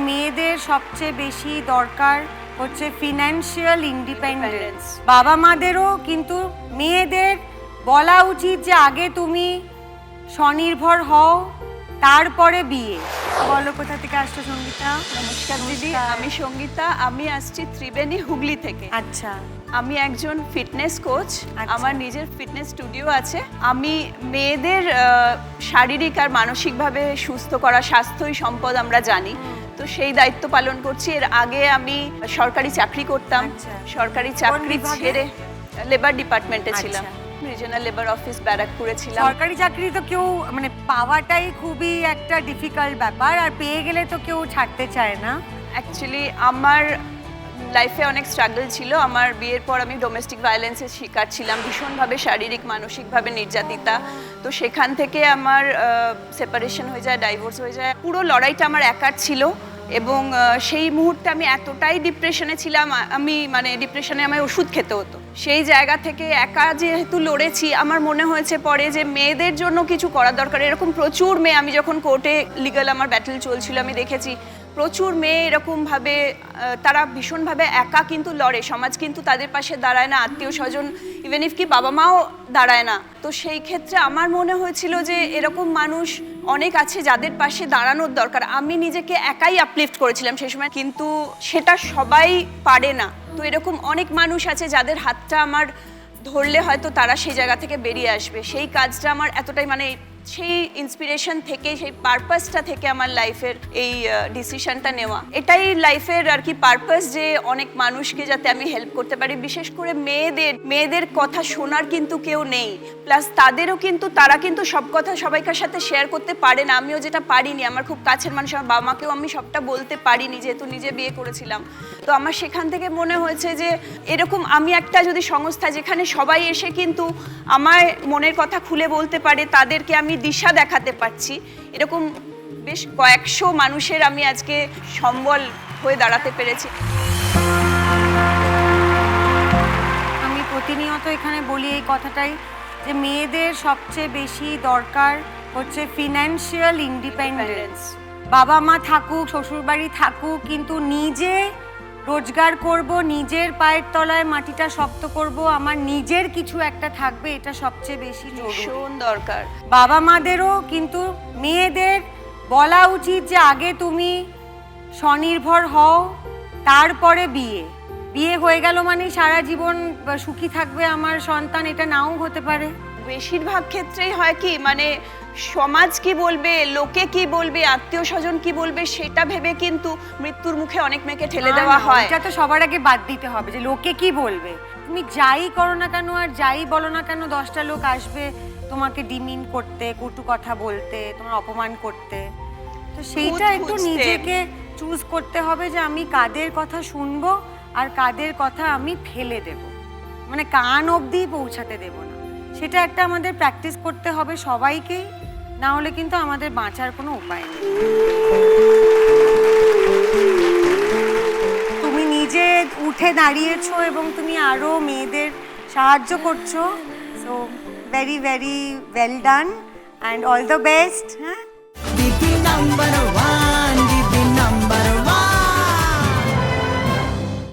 মেয়েদের সবচেয়ে বেশি দরকার হচ্ছে ফিনান্সিয়াল ইন্ডিপেন্ডেন্স। বাবা মাদেরও কিন্তু মেয়েদের বলা উচিত যে আগে তুমি স্বনির্ভর হও, তারপরে বিয়ে। বলো কোথা থেকে আসছো সঙ্গীতা? নমস্কার দিদি, আমি সঙ্গীতা। আমি আসছি ত্রিবেণী, হুগলি থেকে। আচ্ছা, আমি একজন ফিটনেস কোচ। আমার নিজের ফিটনেস স্টুডিও আছে। আমি মেয়েদের শারীরিক আর মানসিকভাবে সুস্থ করা, স্বাস্থ্যই সম্পদ আমরা জানি, তো সেই দায়িত্ব পালন করছি। এর আগে আমি সরকারি চাকরি করতাম। সরকারি চাকরি ছেড়ে লেবার ডিপার্টমেন্টে ছিলাম, রিজনাল লেবার অফিস ব্যারাকপুরে ছিলাম। সরকারি চাকরি তো কেউ মানে পাওয়াটাই খুবই একটা ডিফিকাল্ট ব্যাপার, আর পেয়ে গেলে তো কেউ ছাড়তে চায় না। অ্যাকচুয়ালি আমার লাইফে অনেক স্ট্রাগল ছিল। আমার বিয়ের পর আমি ডোমেস্টিক ভায়োলেন্সের শিকার ছিলাম, ভীষণভাবে শারীরিক মানসিকভাবে নির্যাতিতা। তো সেখান থেকে আমার সেপারেশন হয়ে যায়, ডাইভোর্স হয়ে যায়। পুরো লড়াইটা আমার একার ছিল এবং সেই মুহূর্তে আমি এতটাই ডিপ্রেশনে ছিলাম, আমি মানে ডিপ্রেশনে আমায় ওষুধ খেতে হতো। সেই জায়গা থেকে একা যেহেতু লড়েছি, আমার মনে হয়েছে পরে যে মেয়েদের জন্য কিছু করা দরকার। এরকম প্রচুর মেয়ে, আমি যখন কোর্টে লিগাল আমার ব্যাটেল চলছিল, আমি দেখেছি প্রচুর মেয়ে এরকমভাবে তারা ভীষণভাবে একা কিন্তু লড়ে। সমাজ কিন্তু তাদের পাশে দাঁড়ায় না, আত্মীয় স্বজন, ইভেন ইফ কি বাবা মাও দাঁড়ায় না। তো সেই ক্ষেত্রে আমার মনে হয়েছিল যে এরকম মানুষ অনেক আছে যাদের পাশে দাঁড়ানোর দরকার। আমি নিজেকে একাই আপলিফট করেছিলাম সেই সময়, কিন্তু সেটা সবাই পারে না। তো এরকম অনেক মানুষ আছে যাদের হাতটা আমার ধরলে হয়তো তারা সেই জায়গা থেকে বেরিয়ে আসবে। সেই কাজটা আমার এতটাই মানে সেই ইন্সপিরেশন থেকে, সেই পারপাসটা থেকে আমার লাইফের এই ডিসিশনটা নেওয়া। এটাই লাইফের আর কি পারপাস, যে অনেক মানুষকে যাতে আমি হেল্প করতে পারি। বিশেষ করে মেয়েদের কথা শোনার কিন্তু কেউ নেই, প্লাস তাদেরও কিন্তু তারা কিন্তু সব কথা সবাইকার সাথে শেয়ার করতে পারে না। আমিও যেটা পারিনি, আমার খুব কাছের মানুষ, আমার বাবা মাকেও আমি সবটা বলতে পারিনি, যেহেতু নিজে বিয়ে করেছিলাম। তো আমার সেখান থেকে মনে হয়েছে যে এরকম আমি একটা যদি সংস্থা যেখানে সবাই এসে কিন্তু আমার মনের কথা খুলে বলতে পারে, তাদেরকে আমি দিশা দেখাতে পারছি, এরকম বেশ কয়েকশো মানুষের আমি আজকে সম্বল হয়ে দাঁড়াতে পেরেছি। আমি প্রতিনিয়ত এখানে বলি এই কথাটাই, যে মেয়েদের সবচেয়ে বেশি দরকার হচ্ছে ফিনান্সিয়াল ইন্ডিপেন্ডেন্স। বাবা মা থাকুক, শ্বশুরবাড়ি থাকুক, কিন্তু নিজে রোজগার করব, নিজের পায়ের তলায় মাটিটা শক্ত করব, আমার নিজের কিছু একটা থাকবে, এটা সবচেয়ে বেশি ভীষণ দরকার। বাবা মাদেরও কিন্তু মেয়েদের বলা উচিত যে আগে তুমি স্বনির্ভর হও, তারপরে বিয়ে। বিয়ে হয়ে গেল মানে সারা জীবন সুখী থাকবে আমার সন্তান, এটা নাও হতে পারে। বেশিরভাগ ক্ষেত্রেই হয় কি, মানে সমাজ কি বলবে, লোকে কি বলবে, আত্মীয় স্বজন কি বলবে, সেটা ভেবে কিন্তু মৃত্যুর মুখে অনেক মেয়েকে ঠেলে দেওয়া হয়। এটা তো সবার আগে বাদ দিতে হবে যে লোকে কি বলবে। তুমি যাই করো না কেন আর যাই বলো না কেন, 10টা লোক আসবে তোমাকে ডিমিন করতে, কটু কথা বলতে, তোমার অপমান করতে। তো সেইটা একটু নিজেকে চুজ করতে হবে যে আমি কাদের কথা শুনবো আর কাদের কথা আমি ফেলে দেব, মানে কান অবধি পৌঁছাতে দেব না। সেটা একটা আমাদের প্র্যাকটিস করতে হবে সবাইকেই, না হলে কিন্তু আমাদের বাঁচার কোনো উপায় নেই। তুমি নিজে উঠে দাঁড়িয়েছো এবং তুমি আরো মেয়েদের সাহায্য করছো, so very very well done and all the best. হ্যাঁ,